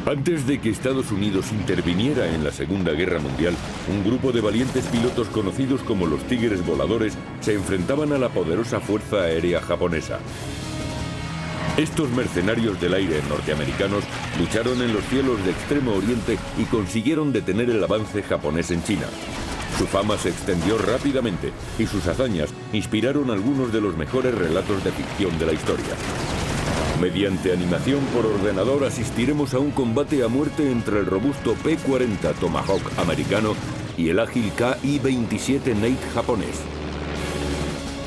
Antes de que Estados Unidos interviniera en la Segunda Guerra Mundial, un grupo de valientes pilotos conocidos como los Tigres Voladores se enfrentaban a la poderosa Fuerza Aérea Japonesa. Estos mercenarios del aire norteamericanos lucharon en los cielos de Extremo Oriente y consiguieron detener el avance japonés en China. Su fama se extendió rápidamente y sus hazañas inspiraron algunos de los mejores relatos de ficción de la historia. Mediante animación por ordenador asistiremos a un combate a muerte entre el robusto P-40 Tomahawk americano y el ágil Ki-27 Nate japonés.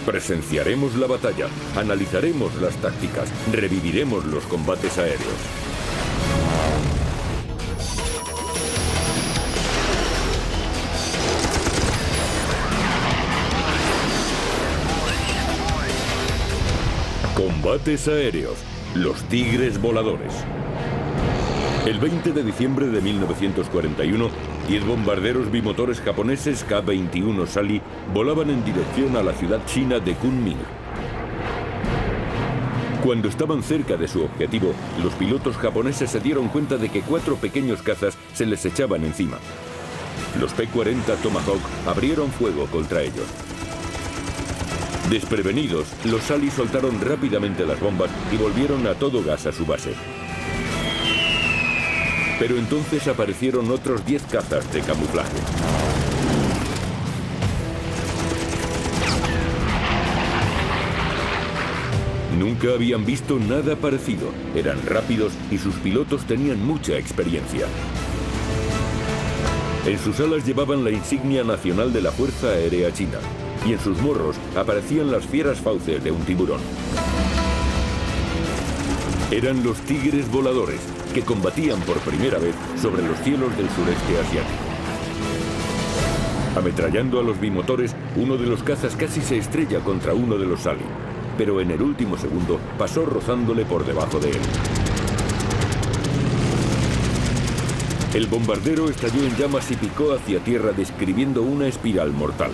Presenciaremos la batalla, analizaremos las tácticas, reviviremos los combates aéreos. Combates aéreos. Los Tigres Voladores. El 20 de diciembre de 1941, 10 bombarderos bimotores japoneses K-21 Sally volaban en dirección a la ciudad china de Kunming. Cuando estaban cerca de su objetivo, los pilotos japoneses se dieron cuenta de que 4 pequeños cazas se les echaban encima. Los P-40 Tomahawk abrieron fuego contra ellos. Desprevenidos, los Sally soltaron rápidamente las bombas y volvieron a todo gas a su base. Pero entonces aparecieron otros 10 cazas de camuflaje. Nunca habían visto nada parecido. Eran rápidos y sus pilotos tenían mucha experiencia. En sus alas llevaban la insignia nacional de la Fuerza Aérea China. Y en sus morros aparecían las fieras fauces de un tiburón. Eran los Tigres Voladores, que combatían por primera vez sobre los cielos del sureste asiático. Ametrallando a los bimotores, uno de los cazas casi se estrella contra uno de los Sally, pero en el último segundo pasó rozándole por debajo de él. El bombardero estalló en llamas y picó hacia tierra describiendo una espiral mortal.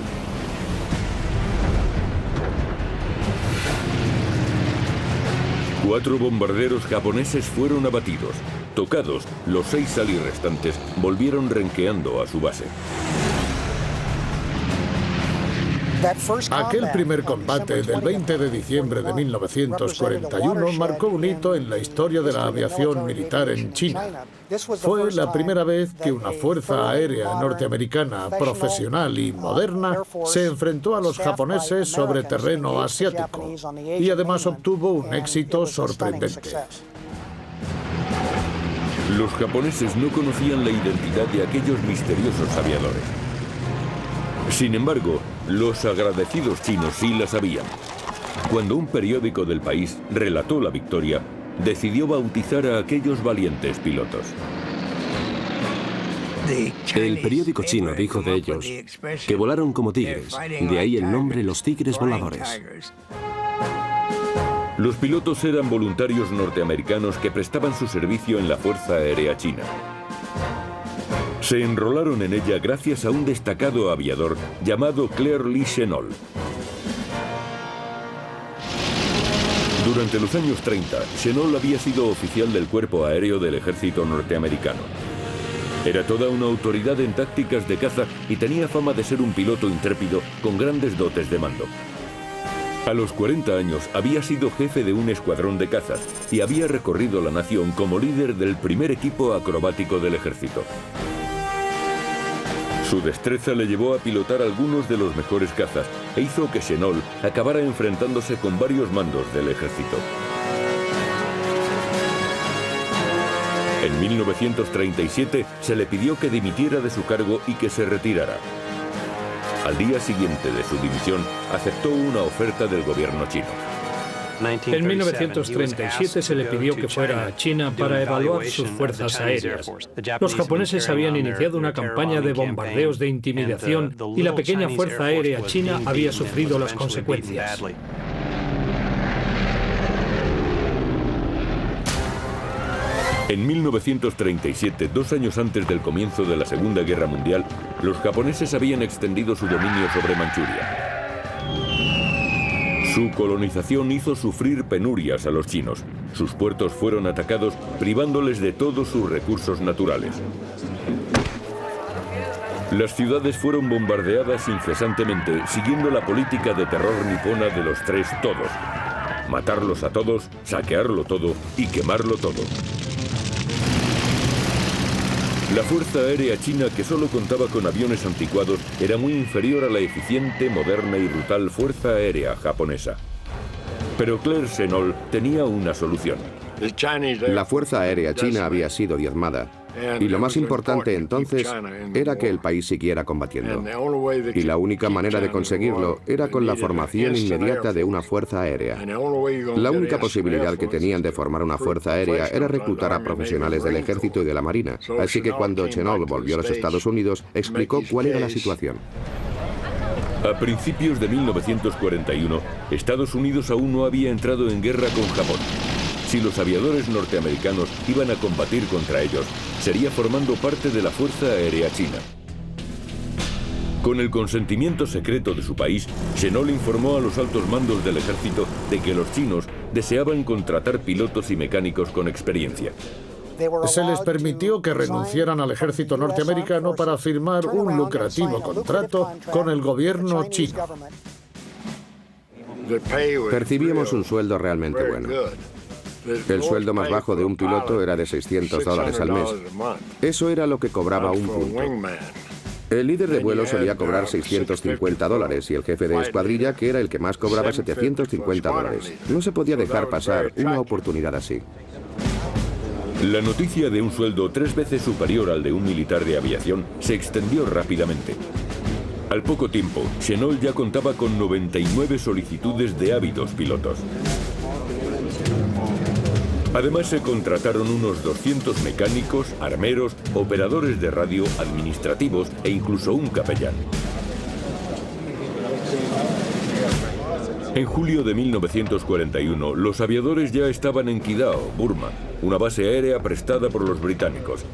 Cuatro bombarderos japoneses fueron abatidos. Tocados, los 6 Sally restantes volvieron renqueando a su base. Aquel primer combate del 20 de diciembre de 1941 marcó un hito en la historia de la aviación militar en China. Fue la primera vez que una fuerza aérea norteamericana profesional y moderna se enfrentó a los japoneses sobre terreno asiático y además obtuvo un éxito sorprendente. Los japoneses no conocían la identidad de aquellos misteriosos aviadores. Sin embargo, los agradecidos chinos sí la sabían. Cuando un periódico del país relató la victoria, decidió bautizar a aquellos valientes pilotos. El periódico chino dijo de ellos que volaron como tigres, de ahí el nombre Los Tigres Voladores. Los pilotos eran voluntarios norteamericanos que prestaban su servicio en la Fuerza Aérea China. Se enrolaron en ella gracias a un destacado aviador llamado Claire Lee Chennault. Durante los años 30, Chennault había sido oficial del Cuerpo Aéreo del Ejército norteamericano. Era toda una autoridad en tácticas de caza y tenía fama de ser un piloto intrépido con grandes dotes de mando. A los 40 años había sido jefe de un escuadrón de cazas y había recorrido la nación como líder del primer equipo acrobático del ejército. Su destreza le llevó a pilotar algunos de los mejores cazas e hizo que Chennault acabara enfrentándose con varios mandos del ejército. En 1937 se le pidió que dimitiera de su cargo y que se retirara. Al día siguiente de su dimisión, aceptó una oferta del gobierno chino. En 1937 se le pidió que fuera a China para evaluar sus fuerzas aéreas. Los japoneses habían iniciado una campaña de bombardeos de intimidación y la pequeña fuerza aérea china había sufrido las consecuencias. En 1937, 2 años antes del comienzo de la Segunda Guerra Mundial, los japoneses habían extendido su dominio sobre Manchuria. Su colonización hizo sufrir penurias a los chinos. Sus puertos fueron atacados, privándoles de todos sus recursos naturales. Las ciudades fueron bombardeadas incesantemente, siguiendo la política de terror nipona de los tres todos: matarlos a todos, saquearlo todo y quemarlo todo. La Fuerza Aérea China, que solo contaba con aviones anticuados, era muy inferior a la eficiente, moderna y brutal Fuerza Aérea japonesa. Pero Claire Chennault tenía una solución. La Fuerza Aérea China había sido diezmada, y lo más importante entonces era que el país siguiera combatiendo. Y la única manera de conseguirlo era con la formación inmediata de una fuerza aérea. La única posibilidad que tenían de formar una fuerza aérea era reclutar a profesionales del ejército y de la marina. Así que cuando Chennault volvió a los Estados Unidos, explicó cuál era la situación. A principios de 1941, Estados Unidos aún no había entrado en guerra con Japón. Si los aviadores norteamericanos iban a combatir contra ellos, sería formando parte de la Fuerza Aérea China. Con el consentimiento secreto de su país, Chennault informó a los altos mandos del ejército de que los chinos deseaban contratar pilotos y mecánicos con experiencia. Se les permitió que renunciaran al ejército norteamericano para firmar un lucrativo contrato con el gobierno chino. Percibíamos un sueldo realmente bueno. El sueldo más bajo de un piloto era de $600 al mes. Eso era lo que cobraba un punto. El líder de vuelo solía cobrar $650 y el jefe de escuadrilla, que era el que más cobraba, $750. No se podía dejar pasar una oportunidad así. La noticia de un sueldo 3 veces superior al de un militar de aviación se extendió rápidamente. Al poco tiempo, Chennault ya contaba con 99 solicitudes de ávidos pilotos. Además, se contrataron unos 200 mecánicos, armeros, operadores de radio, administrativos e incluso un capellán. En julio de 1941, los aviadores ya estaban en Qidao, Burma, una base aérea prestada por los británicos.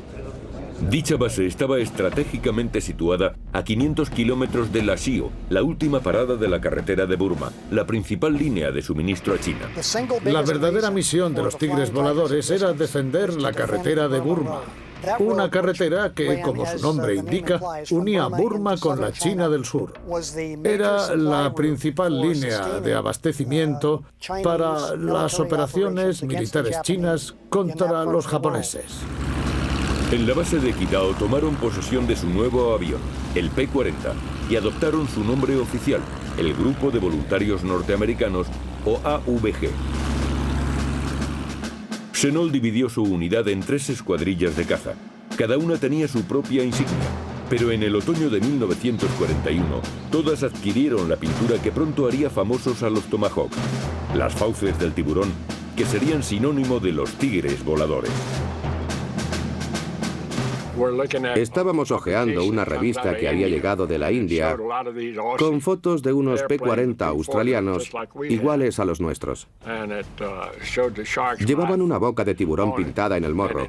Dicha base estaba estratégicamente situada a 500 kilómetros de Lashio, la última parada de la carretera de Burma, la principal línea de suministro a China. La verdadera misión de los Tigres Voladores era defender la carretera de Burma. Una carretera que, como su nombre indica, unía Burma con la China del Sur. Era la principal línea de abastecimiento para las operaciones militares chinas contra los japoneses. En la base de Qidao tomaron posesión de su nuevo avión, el P-40, y adoptaron su nombre oficial, el Grupo de Voluntarios Norteamericanos, o AVG. Chennault dividió su unidad en 3 escuadrillas de caza. Cada una tenía su propia insignia, pero en el otoño de 1941, todas adquirieron la pintura que pronto haría famosos a los Tomahawk, las fauces del tiburón, que serían sinónimo de los tigres voladores. Estábamos hojeando una revista que había llegado de la India con fotos de unos P-40 australianos iguales a los nuestros. Llevaban una boca de tiburón pintada en el morro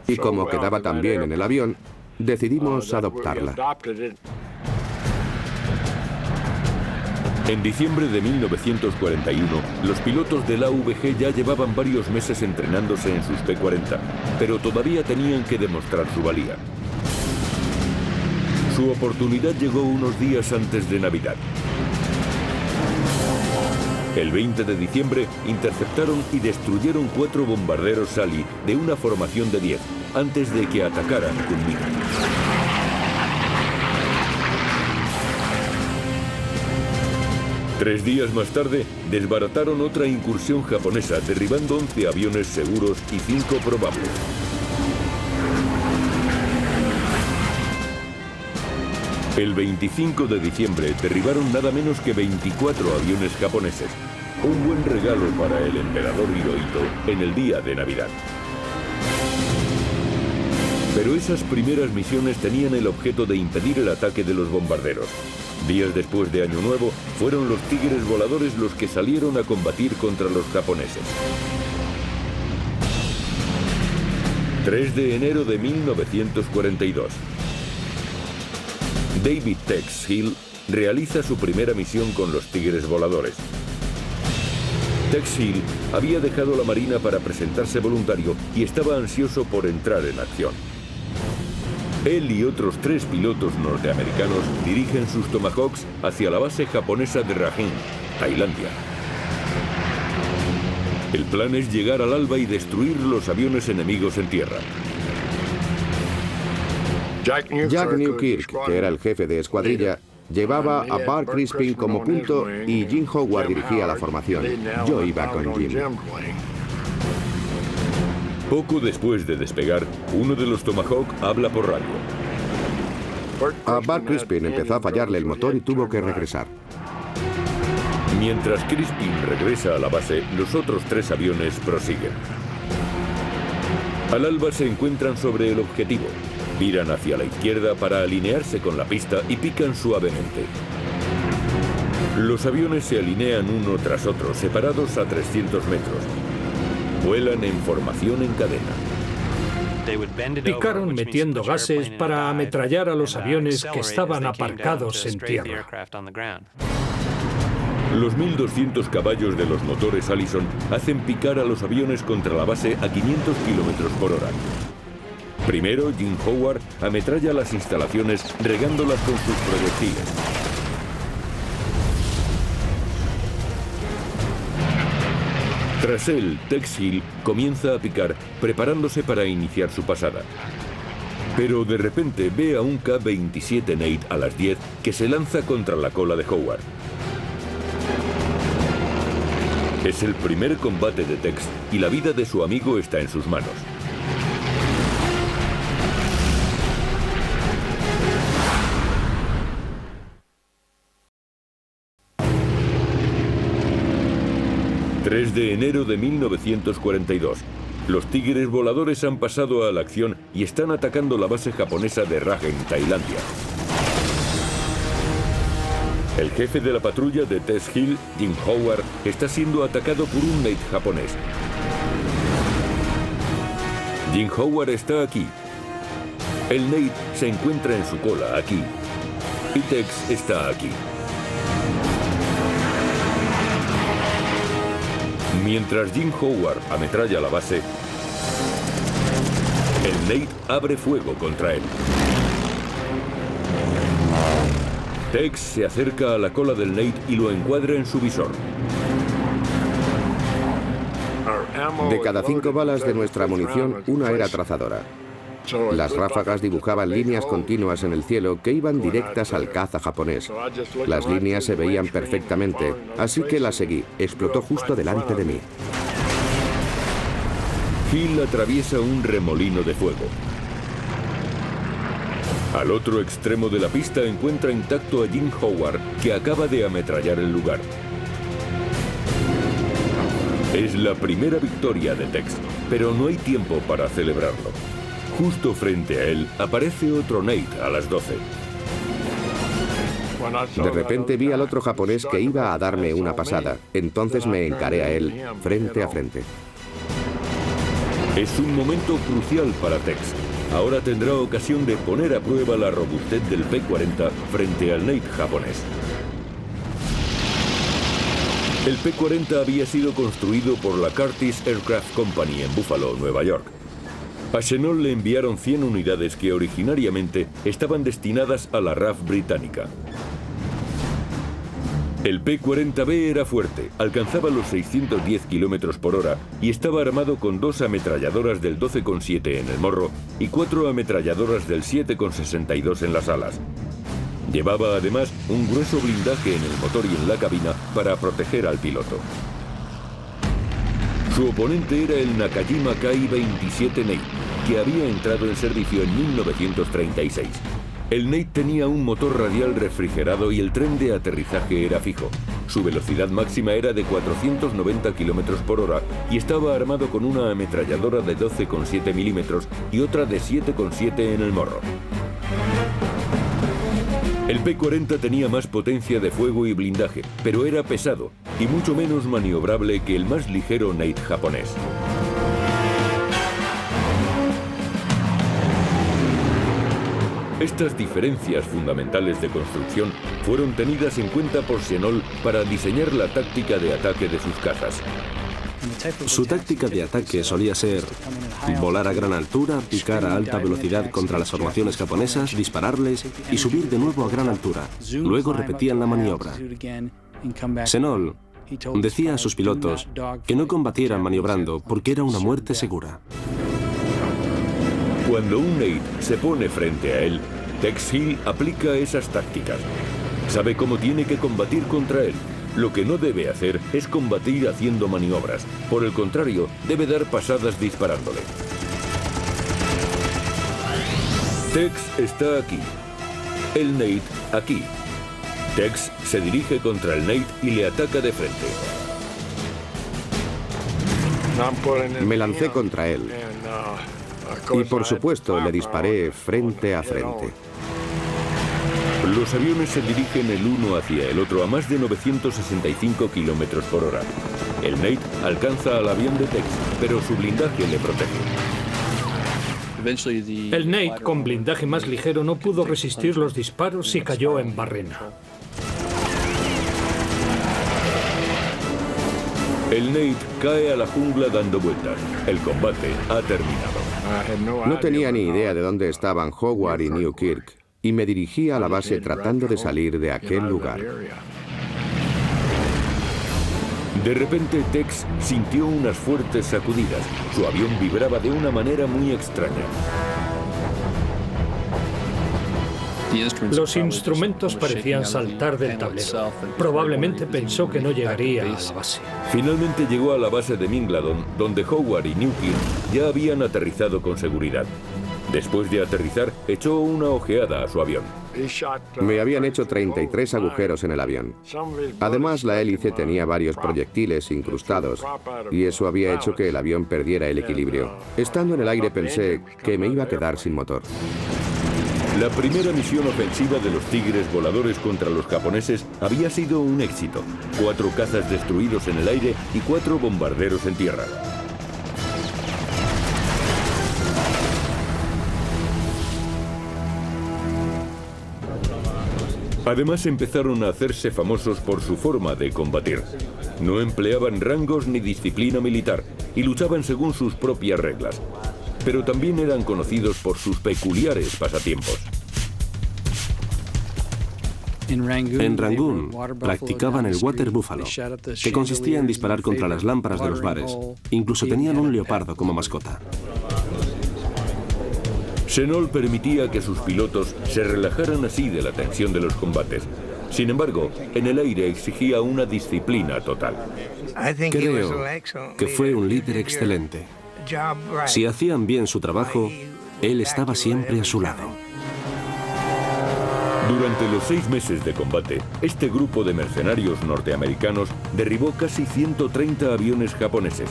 y como quedaba tan bien en el avión, decidimos adoptarla. En diciembre de 1941, los pilotos del AVG ya llevaban varios meses entrenándose en sus P-40, pero todavía tenían que demostrar su valía. Su oportunidad llegó unos días antes de Navidad. El 20 de diciembre interceptaron y destruyeron 4 bombarderos Sally de una formación de 10, antes de que atacaran Kunming. Tres días más tarde, desbarataron otra incursión japonesa, derribando 11 aviones seguros y 5 probables. El 25 de diciembre derribaron nada menos que 24 aviones japoneses. Un buen regalo para el emperador Hirohito en el día de Navidad. Pero esas primeras misiones tenían el objeto de impedir el ataque de los bombarderos. Días después de Año Nuevo, fueron los Tigres Voladores los que salieron a combatir contra los japoneses. 3 de enero de 1942. David Tex Hill realiza su primera misión con los Tigres Voladores. Tex Hill había dejado la Marina para presentarse voluntario y estaba ansioso por entrar en acción. Él y otros 3 pilotos norteamericanos dirigen sus Tomahawks hacia la base japonesa de Rahin, Tailandia. El plan es llegar al alba y destruir los aviones enemigos en tierra. Jack Newkirk, que era el jefe de escuadrilla, llevaba a Bart Crispin como punto y Jim Howard dirigía la formación. Yo iba con Jim. Poco después de despegar, uno de los Tomahawk habla por radio. A Bart Crispin empezó a fallarle el motor y tuvo que regresar. Mientras Crispin regresa a la base, los otros 3 aviones prosiguen. Al alba se encuentran sobre el objetivo. Viran hacia la izquierda para alinearse con la pista y pican suavemente. Los aviones se alinean uno tras otro, separados a 300 metros. Vuelan en formación en cadena. Picaron metiendo gases para ametrallar a los aviones que estaban aparcados en tierra. Los 1.200 caballos de los motores Allison hacen picar a los aviones contra la base a 500 km/h. Primero, Jim Howard ametralla las instalaciones regándolas con sus proyectiles. Tras él, Tex Hill comienza a picar, preparándose para iniciar su pasada. Pero de repente ve a un K-27 Nate a las 10 que se lanza contra la cola de Howard. Es el primer combate de Tex y la vida de su amigo está en sus manos. ...3 de enero de 1942. Los tigres voladores han pasado a la acción y están atacando la base japonesa de Rahen, Tailandia. El jefe de la patrulla de Tex Hill, Jim Howard, está siendo atacado por un Nate japonés. Jim Howard está aquí. El Nate se encuentra en su cola aquí. Y Tex está aquí. Mientras Jim Howard ametralla la base, el Nate abre fuego contra él. Tex se acerca a la cola del Nate y lo encuadra en su visor. De cada 5 balas de nuestra munición, una era trazadora. Las ráfagas dibujaban líneas continuas en el cielo que iban directas al caza japonés. Las líneas se veían perfectamente, así que la seguí. Explotó justo delante de mí. Hill atraviesa un remolino de fuego. Al otro extremo de la pista encuentra intacto a Jim Howard, que acaba de ametrallar el lugar. Es la primera victoria de Tex, pero no hay tiempo para celebrarlo. Justo frente a él aparece otro Nate a las 12. De repente vi al otro japonés que iba a darme una pasada. Entonces me encaré a él, frente a frente. Es un momento crucial para Tex. Ahora tendrá ocasión de poner a prueba la robustez del P-40 frente al Nate japonés. El P-40 había sido construido por la Curtiss Aircraft Company en Buffalo, Nueva York. A Chennault le enviaron 100 unidades que originariamente estaban destinadas a la RAF británica. El P-40B era fuerte, alcanzaba los 610 km/h y estaba armado con 2 ametralladoras del 12,7 en el morro y 4 ametralladoras del 7,62 en las alas. Llevaba además un grueso blindaje en el motor y en la cabina para proteger al piloto. Su oponente era el Nakajima Ki-27 Nate, que había entrado en servicio en 1936. El Nate tenía un motor radial refrigerado y el tren de aterrizaje era fijo. Su velocidad máxima era de 490 km/h y estaba armado con una ametralladora de 12,7 milímetros y otra de 7,7 en el morro. El P-40 tenía más potencia de fuego y blindaje, pero era pesado y mucho menos maniobrable que el más ligero Nate japonés. Estas diferencias fundamentales de construcción fueron tenidas en cuenta por Chennault para diseñar la táctica de ataque de sus cazas. Su táctica de ataque solía ser volar a gran altura, picar a alta velocidad contra las formaciones japonesas, dispararles y subir de nuevo a gran altura. Luego repetían la maniobra. Chennault decía a sus pilotos que no combatieran maniobrando porque era una muerte segura. Cuando un Nate se pone frente a él, Tex Hill aplica esas tácticas. Sabe cómo tiene que combatir contra él. Lo que no debe hacer es combatir haciendo maniobras. Por el contrario, debe dar pasadas disparándole. Tex está aquí. El Nate aquí. Tex se dirige contra el Nate y le ataca de frente. Me lancé contra él. Y por supuesto le disparé frente a frente. Los aviones se dirigen el uno hacia el otro a más de 965 kilómetros por hora. El Nate alcanza al avión de Tex, pero su blindaje le protege. El Nate, con blindaje más ligero, no pudo resistir los disparos y cayó en barrena. El Nate cae a la jungla dando vueltas. El combate ha terminado. No tenía ni idea de dónde estaban Howard y Newkirk, y me dirigí a la base tratando de salir de aquel lugar. De repente, Tex sintió unas fuertes sacudidas. Su avión vibraba de una manera muy extraña. Los instrumentos parecían saltar del tablero. Probablemente pensó que no llegaría a la base. Finalmente llegó a la base de Mingladon, donde Howard y Newkirk ya habían aterrizado con seguridad. Después de aterrizar, echó una ojeada a su avión. Me habían hecho 33 agujeros en el avión. Además, la hélice tenía varios proyectiles incrustados, y eso había hecho que el avión perdiera el equilibrio. Estando en el aire pensé que me iba a quedar sin motor. La primera misión ofensiva de los Tigres voladores contra los japoneses había sido un éxito. 4 cazas destruidos en el aire y 4 bombarderos en tierra. Además empezaron a hacerse famosos por su forma de combatir. No empleaban rangos ni disciplina militar y luchaban según sus propias reglas. Pero también eran conocidos por sus peculiares pasatiempos. En Rangún practicaban el water buffalo, que consistía en disparar contra las lámparas de los bares. Incluso tenían un leopardo como mascota. Chennault permitía que sus pilotos se relajaran así de la tensión de los combates. Sin embargo, en el aire exigía una disciplina total. Creo que fue un líder excelente. Si hacían bien su trabajo, él estaba siempre a su lado. Durante los 6 meses de combate, este grupo de mercenarios norteamericanos derribó casi 130 aviones japoneses.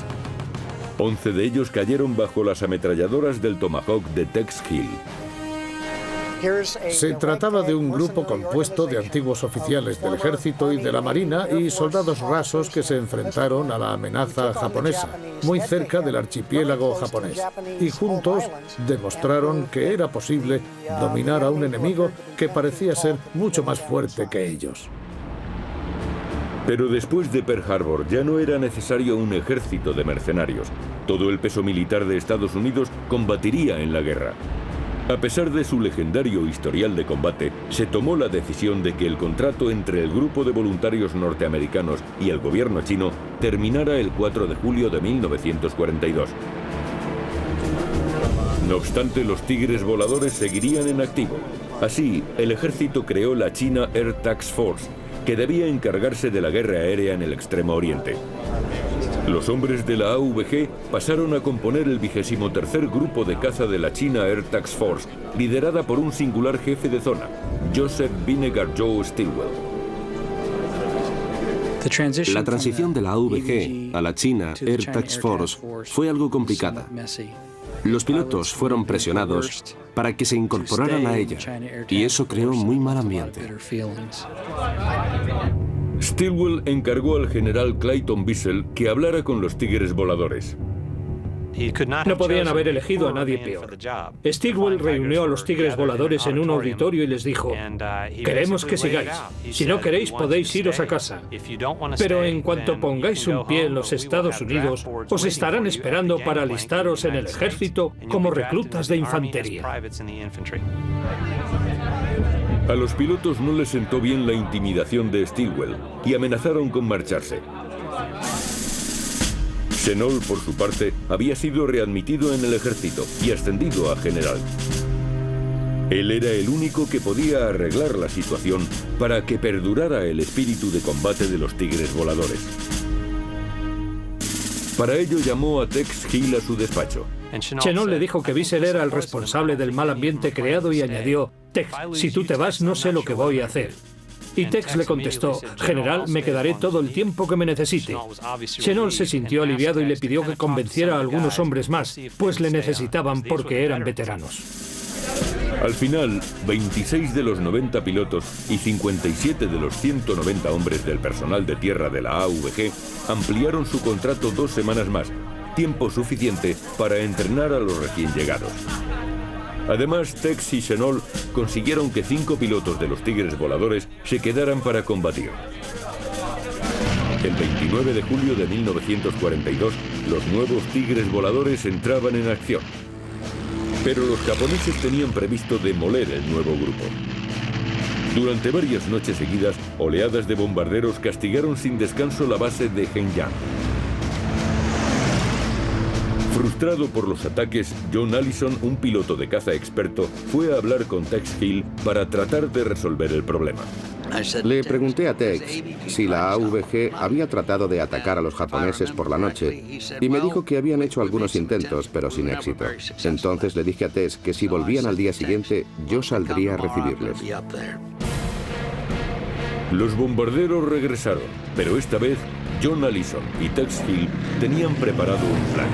11 de ellos cayeron bajo las ametralladoras del Tomahawk de Tex Hill. Se trataba de un grupo compuesto de antiguos oficiales del ejército y de la marina y soldados rasos que se enfrentaron a la amenaza japonesa, muy cerca del archipiélago japonés, y juntos demostraron que era posible dominar a un enemigo que parecía ser mucho más fuerte que ellos. Pero después de Pearl Harbor ya no era necesario un ejército de mercenarios. Todo el peso militar de Estados Unidos combatiría en la guerra. A pesar de su legendario historial de combate, se tomó la decisión de que el contrato entre el grupo de voluntarios norteamericanos y el gobierno chino terminara el 4 de julio de 1942. No obstante, los Tigres voladores seguirían en activo. Así, el ejército creó la China Air Task Force, que debía encargarse de la guerra aérea en el Extremo Oriente. Los hombres de la AVG pasaron a componer el 23º grupo de caza de la China Air Task Force, liderada por un singular jefe de zona, Joseph Vinegar Joe Stilwell. La transición de la AVG a la China Air Task Force fue algo complicada. Los pilotos fueron presionados para que se incorporaran a ella, y eso creó muy mal ambiente. Stilwell encargó al general Clayton Bissell que hablara con los Tigres voladores. No podían haber elegido a nadie peor. Stilwell reunió a los tigres voladores en un auditorio y les dijo: queremos que sigáis. Si no queréis, podéis iros a casa. Pero en cuanto pongáis un pie en los Estados Unidos, os estarán esperando para alistaros en el ejército como reclutas de infantería. A los pilotos no les sentó bien la intimidación de Stilwell y amenazaron con marcharse. Chennault, por su parte, había sido readmitido en el ejército y ascendido a general. Él era el único que podía arreglar la situación para que perdurara el espíritu de combate de los tigres voladores. Para ello llamó a Tex Hill a su despacho. Chennault le dijo que Bissell era el responsable del mal ambiente creado y añadió: Tex, si tú te vas, no sé lo que voy a hacer. Y Tex le contestó: general, me quedaré todo el tiempo que me necesite. Chennault se sintió aliviado y le pidió que convenciera a algunos hombres más, pues le necesitaban porque eran veteranos. Al final, 26 de los 90 pilotos y 57 de los 190 hombres del personal de tierra de la AVG ampliaron su contrato 2 semanas más, tiempo suficiente para entrenar a los recién llegados. Además, Tex y Chennault consiguieron que 5 pilotos de los tigres voladores se quedaran para combatir. El 29 de julio de 1942, los nuevos tigres voladores entraban en acción. Pero los japoneses tenían previsto demoler el nuevo grupo. Durante varias noches seguidas, oleadas de bombarderos castigaron sin descanso la base de Hengyang. Frustrado por los ataques, John Allison, un piloto de caza experto, fue a hablar con Tex Hill para tratar de resolver el problema. Le pregunté a Tex si la AVG había tratado de atacar a los japoneses por la noche y me dijo que habían hecho algunos intentos, pero sin éxito. Entonces le dije a Tex que si volvían al día siguiente, yo saldría a recibirles. Los bombarderos regresaron, pero esta vez John Allison y Tex Hill tenían preparado un plan.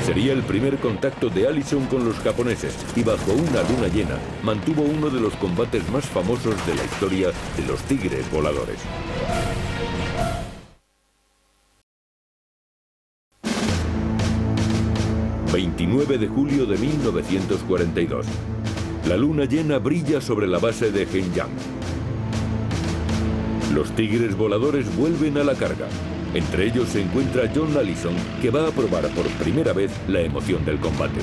Sería el primer contacto de Allison con los japoneses y bajo una luna llena mantuvo uno de los combates más famosos de la historia de los tigres voladores. ...29 de julio de 1942... La luna llena brilla sobre la base de Hengyang. Los tigres voladores vuelven a la carga. Entre ellos se encuentra John Allison, que va a probar por primera vez la emoción del combate.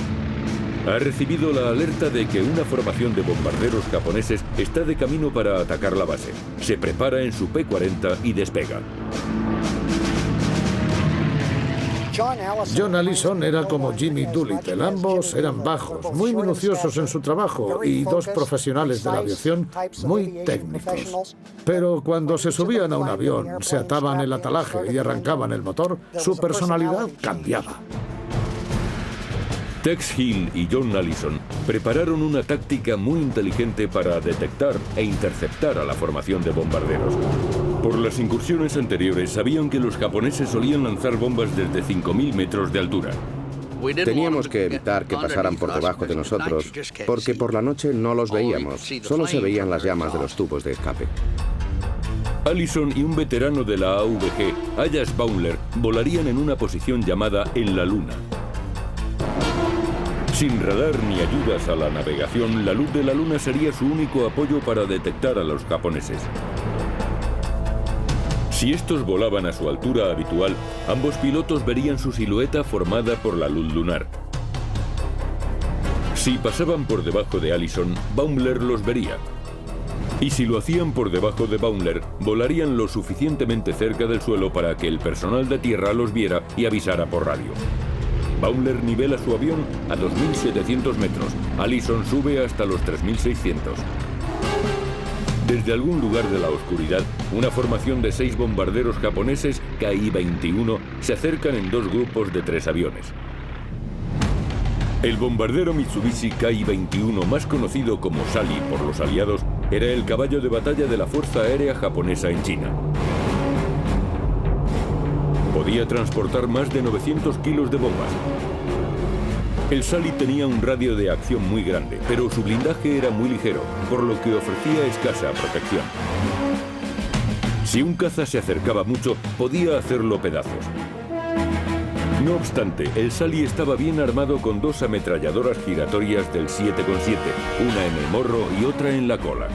Ha recibido la alerta de que una formación de bombarderos japoneses está de camino para atacar la base. Se prepara en su P-40 y despega. John Allison era como Jimmy Doolittle. Ambos eran bajos, muy minuciosos en su trabajo y dos profesionales de la aviación muy técnicos. Pero cuando se subían a un avión, se ataban el atalaje y arrancaban el motor, su personalidad cambiaba. Tex Hill y John Allison prepararon una táctica muy inteligente para detectar e interceptar a la formación de bombarderos. Por las incursiones anteriores sabían que los japoneses solían lanzar bombas desde 5.000 metros de altura. Teníamos que evitar que pasaran por debajo de nosotros, porque por la noche no los veíamos, solo se veían las llamas de los tubos de escape. Allison y un veterano de la AVG, Ayas Baumler, volarían en una posición llamada en la luna. Sin radar ni ayudas a la navegación, la luz de la luna sería su único apoyo para detectar a los japoneses. Si estos volaban a su altura habitual, ambos pilotos verían su silueta formada por la luz lunar. Si pasaban por debajo de Allison, Baumler los vería. Y si lo hacían por debajo de Baumler, volarían lo suficientemente cerca del suelo para que el personal de tierra los viera y avisara por radio. Baumler nivela su avión a 2.700 metros. Allison sube hasta los 3.600. Desde algún lugar de la oscuridad, una formación de 6 bombarderos japoneses Ki-21 se acercan en 2 grupos de 3 aviones. El bombardero Mitsubishi Ki-21, más conocido como Sally por los aliados, era el caballo de batalla de la Fuerza Aérea Japonesa en China. Podía transportar más de 900 kilos de bombas. El Sally tenía un radio de acción muy grande, pero su blindaje era muy ligero, por lo que ofrecía escasa protección. Si un caza se acercaba mucho, podía hacerlo pedazos. No obstante, el Sally estaba bien armado con 2 ametralladoras giratorias del 7,7, una en el morro y otra en la cola.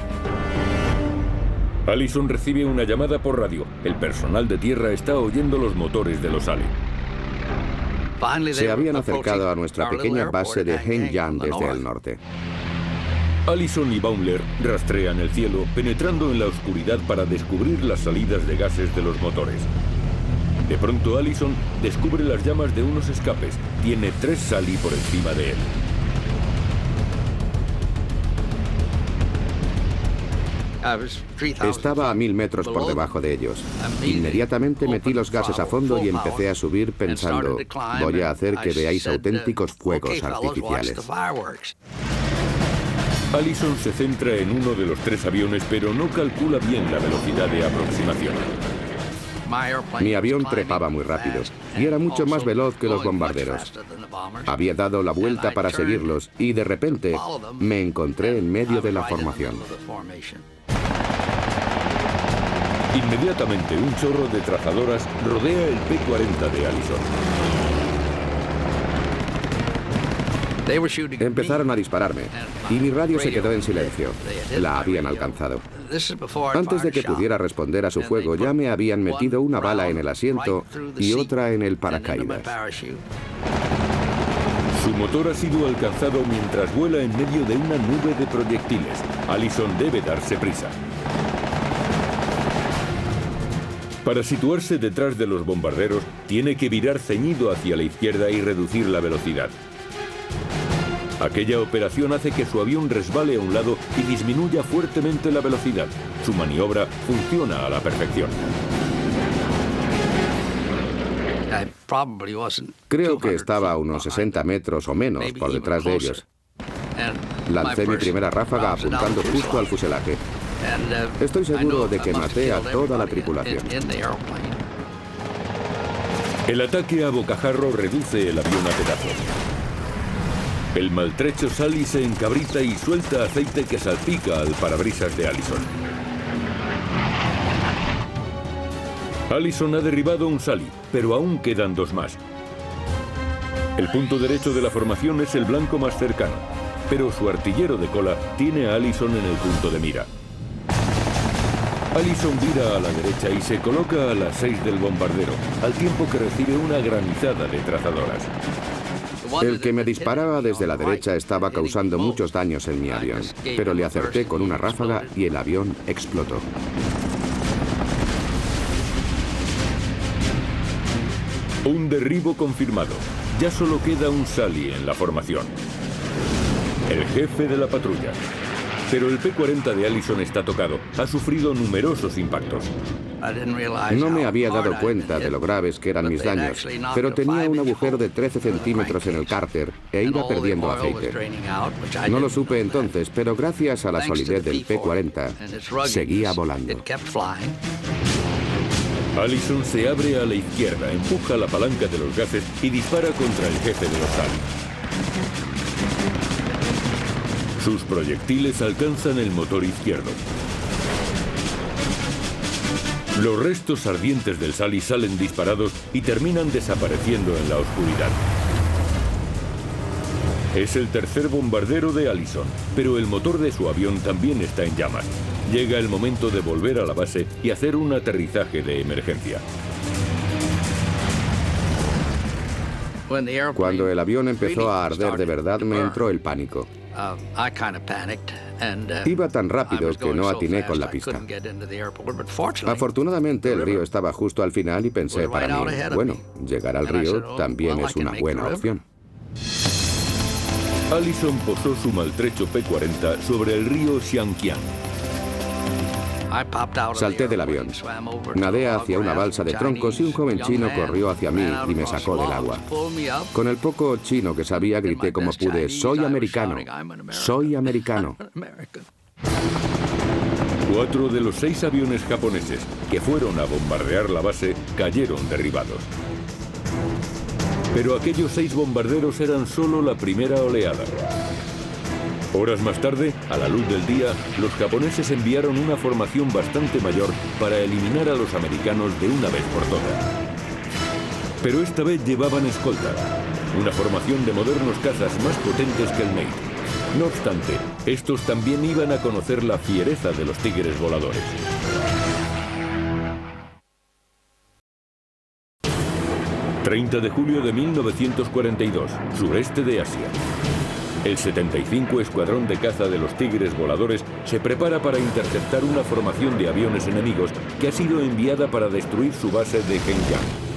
Allison recibe una llamada por radio. El personal de tierra está oyendo los motores de los Sally. Se habían acercado a nuestra pequeña base de Hengyan desde el norte. Allison y Baumler rastrean el cielo, penetrando en la oscuridad para descubrir las salidas de gases de los motores. De pronto Allison descubre las llamas de unos escapes. Tiene 3 Sally por encima de él. Estaba a 1000 metros por debajo de ellos. Inmediatamente metí los gases a fondo y empecé a subir pensando, voy a hacer que veáis auténticos fuegos artificiales. Allison se centra en uno de los 3 aviones, pero no calcula bien la velocidad de aproximación. Mi avión trepaba muy rápido y era mucho más veloz que los bombarderos. Había dado la vuelta para seguirlos y de repente me encontré en medio de la formación. Inmediatamente un chorro de trazadoras rodea el P-40 de Allison. Empezaron a dispararme y mi radio se quedó en silencio. La habían alcanzado. Antes de que pudiera responder a su fuego, ya me habían metido una bala en el asiento y otra en el paracaídas. Su motor ha sido alcanzado mientras vuela en medio de una nube de proyectiles. Allison debe darse prisa. Para situarse detrás de los bombarderos, tiene que virar ceñido hacia la izquierda y reducir la velocidad. Aquella operación hace que su avión resbale a un lado y disminuya fuertemente la velocidad. Su maniobra funciona a la perfección. Creo que estaba a unos 60 metros o menos por detrás de ellos. Lancé mi primera ráfaga apuntando justo al fuselaje. Estoy seguro de que maté a toda la tripulación. El ataque a bocajarro reduce el avión a pedazos. El maltrecho Sally se encabrita y suelta aceite que salpica al parabrisas de Allison. Allison ha derribado un Sally, pero aún quedan 2 más. El punto derecho de la formación es el blanco más cercano, pero su artillero de cola tiene a Allison en el punto de mira. Allison vira a la derecha y se coloca a las 6 del bombardero, al tiempo que recibe una granizada de trazadoras. El que me disparaba desde la derecha estaba causando muchos daños en mi avión, pero le acerté con una ráfaga y el avión explotó. Un derribo confirmado. Ya solo queda un Sally en la formación. El jefe de la patrulla. Pero el P-40 de Allison está tocado. Ha sufrido numerosos impactos. No me había dado cuenta de lo graves que eran mis daños, pero tenía un agujero de 13 centímetros en el cárter e iba perdiendo aceite. No lo supe entonces, pero gracias a la solidez del P-40, seguía volando. Allison se abre a la izquierda, empuja la palanca de los gases y dispara contra el jefe de los Sally. Sus proyectiles alcanzan el motor izquierdo. Los restos ardientes del Sally salen disparados y terminan desapareciendo en la oscuridad. Es el tercer bombardero de Allison, pero el motor de su avión también está en llamas. Llega el momento de volver a la base y hacer un aterrizaje de emergencia. Cuando el avión empezó a arder de verdad, me entró el pánico. Iba tan rápido que no atiné con la pista. Afortunadamente, el río estaba justo al final y pensé para mí, bueno, llegar al río también es una buena opción. Allison posó su maltrecho P-40 sobre el río Xiangqiang. Salté del avión, nadé hacia una balsa de troncos y un joven chino corrió hacia mí y me sacó del agua. Con el poco chino que sabía grité como pude, ¡soy americano! ¡Soy americano! 4 de los 6 aviones japoneses que fueron a bombardear la base cayeron derribados. Pero aquellos 6 bombarderos eran solo la primera oleada. Horas más tarde, a la luz del día, los japoneses enviaron una formación bastante mayor para eliminar a los americanos de una vez por todas. Pero esta vez llevaban escolta, una formación de modernos cazas más potentes que el Nate. No obstante, estos también iban a conocer la fiereza de los tigres voladores. ...30 de julio de 1942, sureste de Asia. El 75 Escuadrón de Caza de los Tigres Voladores se prepara para interceptar una formación de aviones enemigos que ha sido enviada para destruir su base de Hengyang.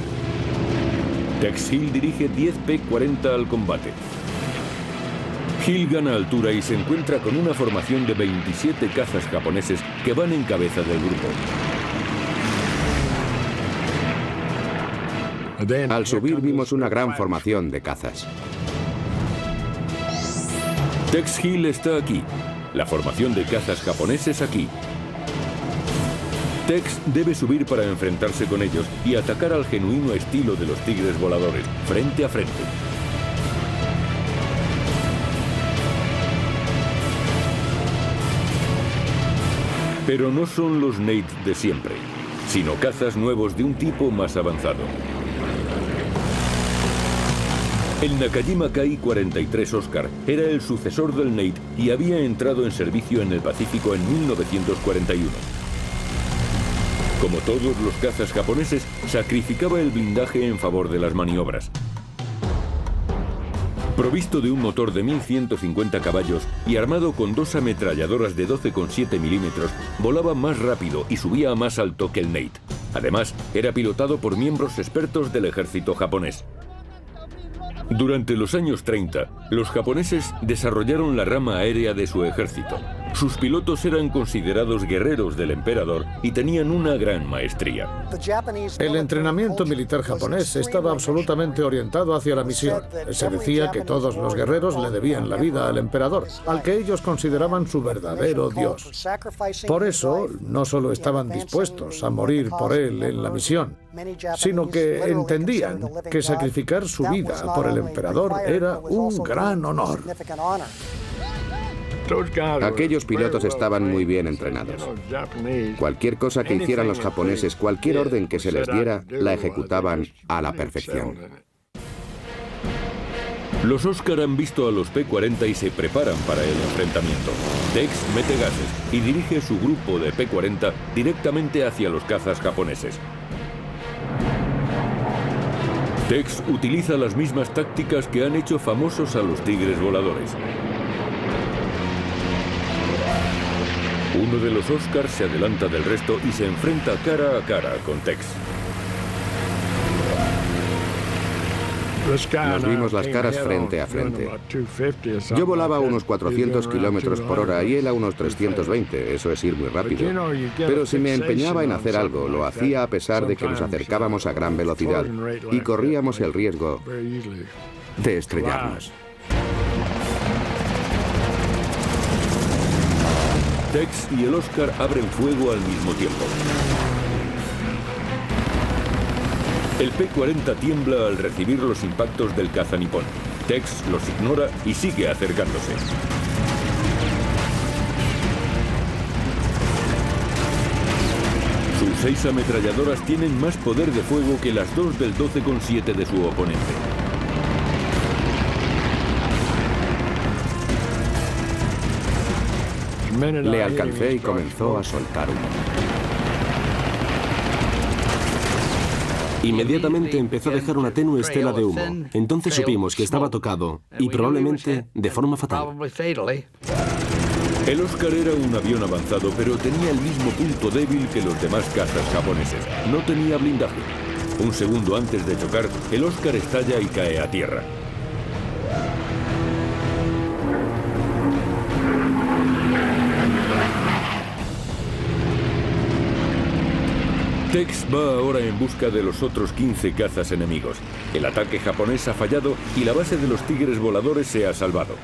Tex Hill dirige 10 P-40 al combate. Hill gana altura y se encuentra con una formación de 27 cazas japoneses que van en cabeza del grupo. Al subir vimos una gran formación de cazas. Tex Hill está aquí, la formación de cazas japoneses aquí. Tex debe subir para enfrentarse con ellos y atacar al genuino estilo de los tigres voladores, frente a frente. Pero no son los Nate de siempre, sino cazas nuevos de un tipo más avanzado. El Nakajima Ki-43 Oscar era el sucesor del Nate y había entrado en servicio en el Pacífico en 1941. Como todos los cazas japoneses, sacrificaba el blindaje en favor de las maniobras. Provisto de un motor de 1150 caballos y armado con 2 ametralladoras de 12,7 milímetros, volaba más rápido y subía más alto que el Nate. Además, era pilotado por miembros expertos del ejército japonés. Durante los años 30, los japoneses desarrollaron la rama aérea de su ejército. Sus pilotos eran considerados guerreros del emperador y tenían una gran maestría. El entrenamiento militar japonés estaba absolutamente orientado hacia la misión. Se decía que todos los guerreros le debían la vida al emperador, al que ellos consideraban su verdadero dios. Por eso, no solo estaban dispuestos a morir por él en la misión, sino que entendían que sacrificar su vida por el emperador era un gran honor. Aquellos pilotos estaban muy bien entrenados. Cualquier cosa que hicieran los japoneses, cualquier orden que se les diera, la ejecutaban a la perfección. Los Oscar han visto a los P-40 y se preparan para el enfrentamiento. Tex mete gases y dirige su grupo de P-40 directamente hacia los cazas japoneses. Tex utiliza las mismas tácticas que han hecho famosos a los tigres voladores. Uno de los Oscars se adelanta del resto y se enfrenta cara a cara con Tex. Nos vimos las caras frente a frente. Yo volaba a unos 400 kilómetros por hora y él a unos 320, eso es ir muy rápido. Pero si me empeñaba en hacer algo, lo hacía a pesar de que nos acercábamos a gran velocidad y corríamos el riesgo de estrellarnos. Tex y el Oscar abren fuego al mismo tiempo. El P-40 tiembla al recibir los impactos del caza nipón. Tex los ignora y sigue acercándose. Sus 6 ametralladoras tienen más poder de fuego que las 2 del 12,7 de su oponente. Le alcancé y comenzó a soltar humo. Inmediatamente empezó a dejar una tenue estela de humo. Entonces supimos que estaba tocado y probablemente de forma fatal. El Oscar era un avión avanzado, pero tenía el mismo punto débil que los demás cazas japoneses. No tenía blindaje. Un segundo antes de chocar, el Oscar estalla y cae a tierra. Tex va ahora en busca de los otros 15 cazas enemigos. El ataque japonés ha fallado y la base de los tigres voladores se ha salvado.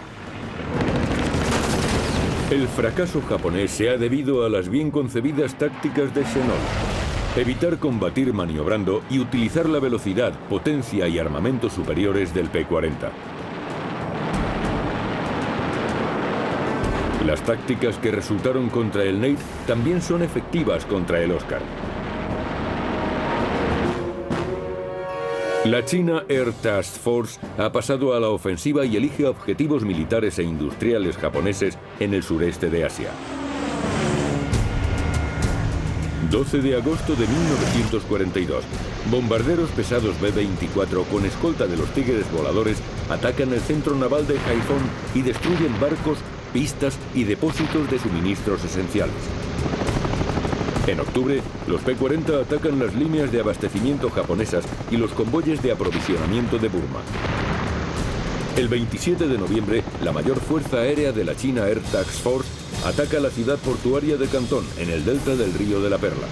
El fracaso japonés se ha debido a las bien concebidas tácticas de Shennong. Evitar combatir maniobrando y utilizar la velocidad, potencia y armamento superiores del P-40. Las tácticas que resultaron contra el Nate también son efectivas contra el Oscar. La China Air Task Force ha pasado a la ofensiva y elige objetivos militares e industriales japoneses en el sureste de Asia. 12 de agosto de 1942. Bombarderos pesados B-24 con escolta de los Tigres voladores atacan el centro naval de Haiphong y destruyen barcos, pistas y depósitos de suministros esenciales. En octubre, los P-40 atacan las líneas de abastecimiento japonesas y los convoyes de aprovisionamiento de Burma. El 27 de noviembre, la mayor fuerza aérea de la China Air Task Force ataca la ciudad portuaria de Cantón, en el delta del Río de la Perla.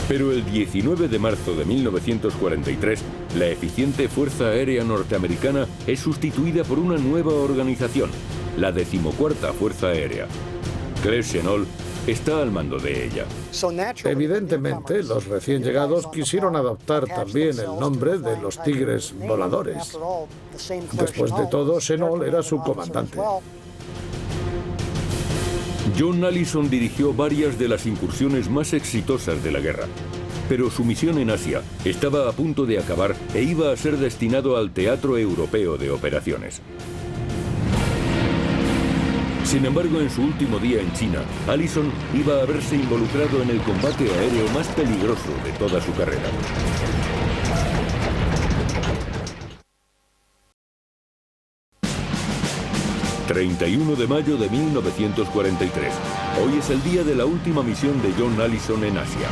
Pero el 19 de marzo de 1943, la eficiente Fuerza Aérea Norteamericana es sustituida por una nueva organización, la 14ª Fuerza Aérea. Claire Chennault está al mando de ella. Evidentemente, los recién llegados quisieron adoptar también el nombre de los Tigres voladores. Después de todo, Chennault era su comandante. John Allison dirigió varias de las incursiones más exitosas de la guerra, pero su misión en Asia estaba a punto de acabar e iba a ser destinado al Teatro Europeo de Operaciones. Sin embargo, en su último día en China, Allison iba a verse involucrado en el combate aéreo más peligroso de toda su carrera. ...31 de mayo de 1943. Hoy es el día de la última misión de John Allison en Asia.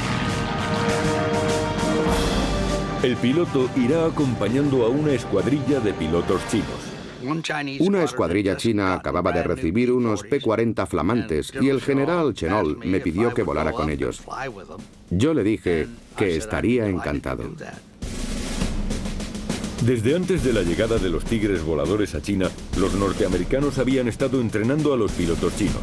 El piloto irá acompañando a una escuadrilla de pilotos chinos. Una escuadrilla china acababa de recibir unos P-40 flamantes y el general Chennault me pidió que volara con ellos. Yo le dije que estaría encantado. Desde antes de la llegada de los Tigres voladores a China, los norteamericanos habían estado entrenando a los pilotos chinos.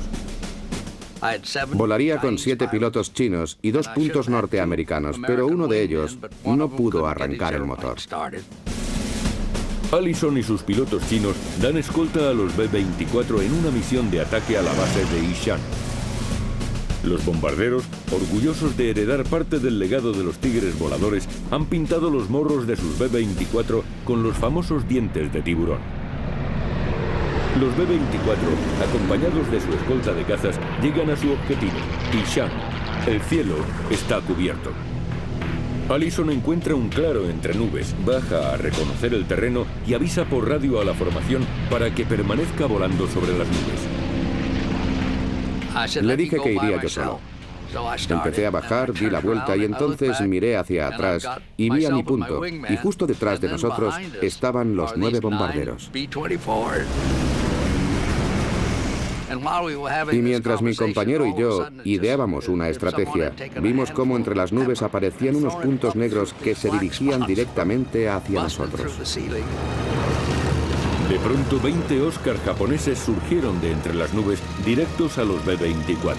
Volaría con 7 pilotos chinos y 2 puntos norteamericanos, pero uno de ellos no pudo arrancar el motor. Allison y sus pilotos chinos dan escolta a los B-24 en una misión de ataque a la base de Yishan. Los bombarderos, orgullosos de heredar parte del legado de los Tigres voladores, han pintado los morros de sus B-24 con los famosos dientes de tiburón. Los B-24, acompañados de su escolta de cazas, llegan a su objetivo, Yishan. El cielo está cubierto. Allison encuentra un claro entre nubes, baja a reconocer el terreno y avisa por radio a la formación para que permanezca volando sobre las nubes. Le dije que iría yo solo. Empecé a bajar, di la vuelta y entonces miré hacia atrás y vi a mi punto. Y justo detrás de nosotros estaban los 9 bombarderos. Y mientras mi compañero y yo ideábamos una estrategia, vimos cómo entre las nubes aparecían unos puntos negros que se dirigían directamente hacia nosotros. De pronto, 20 Oscar japoneses surgieron de entre las nubes directos a los B-24.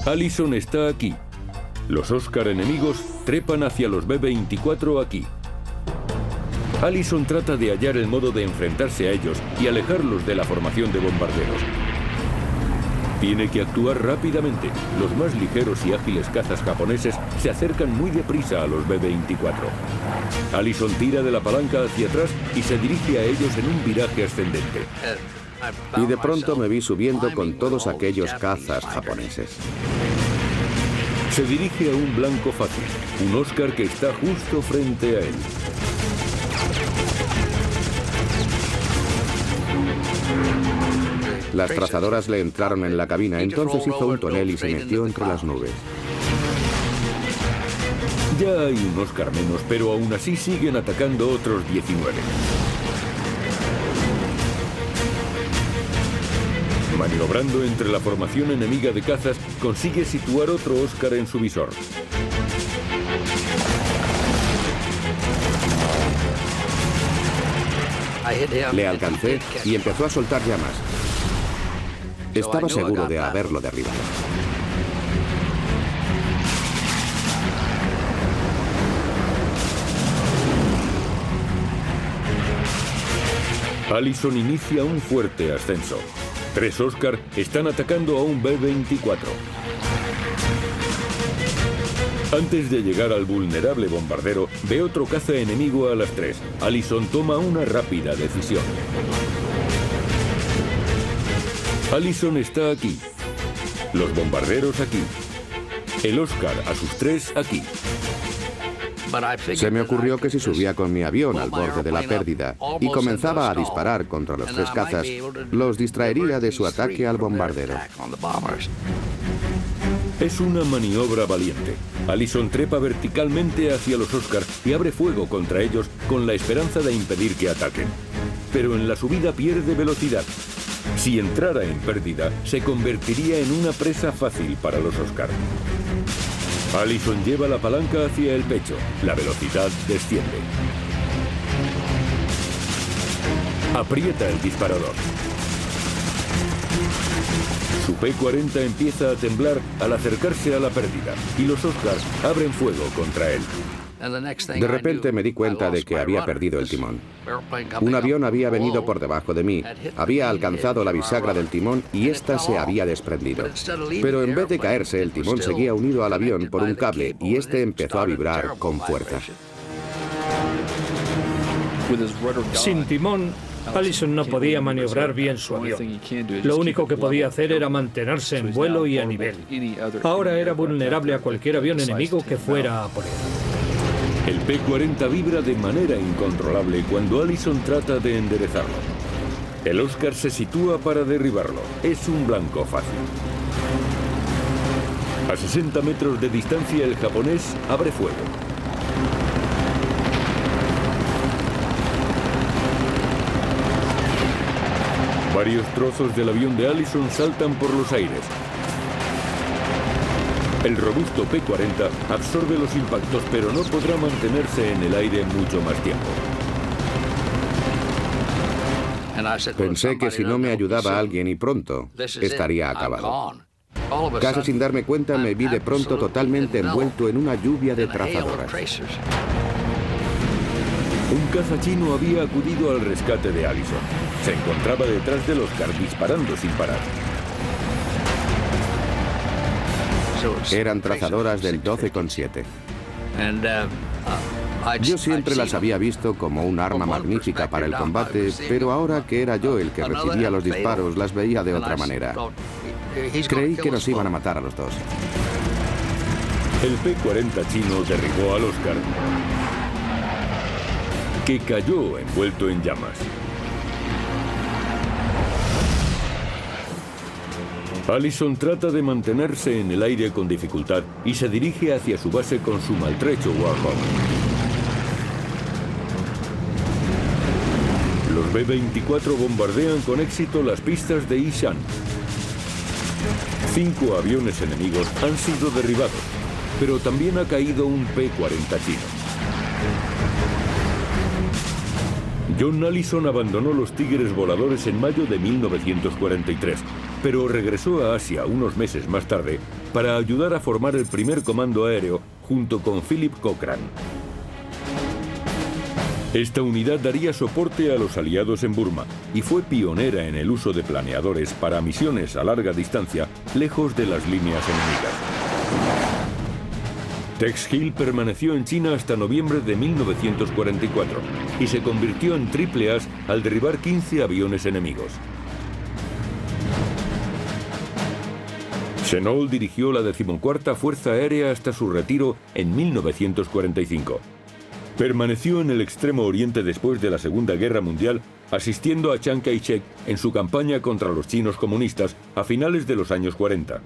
Allison está aquí. Los Oscar enemigos trepan hacia los B-24 aquí. Allison trata de hallar el modo de enfrentarse a ellos y alejarlos de la formación de bombarderos. Tiene que actuar rápidamente. Los más ligeros y ágiles cazas japoneses se acercan muy deprisa a los B-24. Allison tira de la palanca hacia atrás y se dirige a ellos en un viraje ascendente. Y de pronto me vi subiendo con todos aquellos cazas japoneses. Se dirige a un blanco fácil, un Oscar que está justo frente a él. Las trazadoras le entraron en la cabina, entonces hizo un tonel y se metió entre las nubes. Ya hay un Oscar menos, pero aún así siguen atacando otros 19. Maniobrando entre la formación enemiga de cazas, consigue situar otro Oscar en su visor. Le alcancé y empezó a soltar llamas. Estaba seguro de haberlo derribado. Allison inicia un fuerte ascenso. 3 Oscar están atacando a un B-24. Antes de llegar al vulnerable bombardero, ve otro caza enemigo a las 3. Allison toma una rápida decisión. Allison está aquí. Los bombarderos aquí. El Oscar a sus 3 aquí. Se me ocurrió que si subía con mi avión al borde de la pérdida y comenzaba a disparar contra los 3 cazas, los distraería de su ataque al bombardero. Es una maniobra valiente. Allison trepa verticalmente hacia los Oscar y abre fuego contra ellos con la esperanza de impedir que ataquen. Pero en la subida pierde velocidad. Si entrara en pérdida, se convertiría en una presa fácil para los Oscar. Allison lleva la palanca hacia el pecho. La velocidad desciende. Aprieta el disparador. Su P-40 empieza a temblar al acercarse a la pérdida y los Oscars abren fuego contra él. De repente me di cuenta de que había perdido el timón. Un avión había venido por debajo de mí, había alcanzado la bisagra del timón y ésta se había desprendido. Pero en vez de caerse, el timón seguía unido al avión por un cable y este empezó a vibrar con fuerza. Sin timón, Allison no podía maniobrar bien su avión. Lo único que podía hacer era mantenerse en vuelo y a nivel. Ahora era vulnerable a cualquier avión enemigo que fuera a por él. El P-40 vibra de manera incontrolable cuando Allison trata de enderezarlo. El Oscar se sitúa para derribarlo. Es un blanco fácil. A 60 metros de distancia, el japonés abre fuego. Varios trozos del avión de Allison saltan por los aires. El robusto P-40 absorbe los impactos, pero no podrá mantenerse en el aire mucho más tiempo. Pensé que si no me ayudaba alguien y pronto, estaría acabado. Casi sin darme cuenta me vi de pronto totalmente envuelto en una lluvia de trazadoras. Un caza chino había acudido al rescate de Allison. Se encontraba detrás del Oscar disparando sin parar. Eran trazadoras del 12,7. Yo siempre las había visto como un arma magnífica para el combate, pero ahora que era yo el que recibía los disparos, las veía de otra manera. Creí que nos iban a matar a los dos. El P-40 chino derribó al Oscar, que cayó envuelto en llamas. Allison trata de mantenerse en el aire con dificultad y se dirige hacia su base con su maltrecho Warhawk. Los B-24 bombardean con éxito las pistas de Yishan. 5 aviones enemigos han sido derribados, pero también ha caído un P-40 chino. John Allison abandonó los Tigres voladores en mayo de 1943, pero regresó a Asia unos meses más tarde para ayudar a formar el primer comando aéreo junto con Philip Cochrane. Esta unidad daría soporte a los aliados en Burma y fue pionera en el uso de planeadores para misiones a larga distancia lejos de las líneas enemigas. Tex Hill permaneció en China hasta noviembre de 1944 y se convirtió en triple as al derribar 15 aviones enemigos. Chennault dirigió la 14ª Fuerza Aérea hasta su retiro en 1945. Permaneció en el extremo oriente después de la Segunda Guerra Mundial, asistiendo a Chiang Kai-shek en su campaña contra los chinos comunistas a finales de los años 40.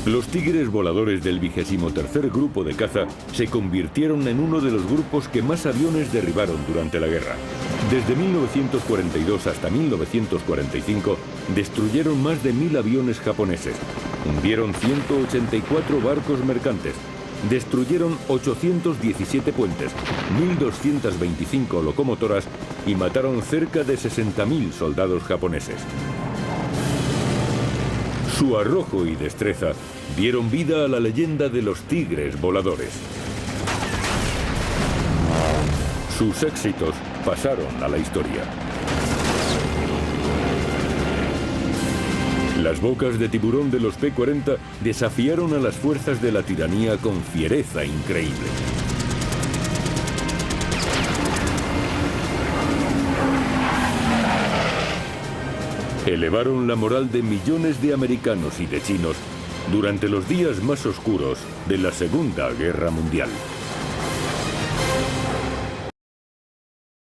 Los Tigres voladores del 23º Grupo de Caza se convirtieron en uno de los grupos que más aviones derribaron durante la guerra. Desde 1942 hasta 1945 destruyeron más de 1000 aviones japoneses, hundieron 184 barcos mercantes, destruyeron 817 puentes, 1225 locomotoras y mataron cerca de 60.000 soldados japoneses. Su arrojo y destreza dieron vida a la leyenda de los Tigres voladores. Sus éxitos pasaron a la historia. Las bocas de tiburón de los P-40 desafiaron a las fuerzas de la tiranía con fiereza increíble. Elevaron la moral de millones de americanos y de chinos durante los días más oscuros de la Segunda Guerra Mundial.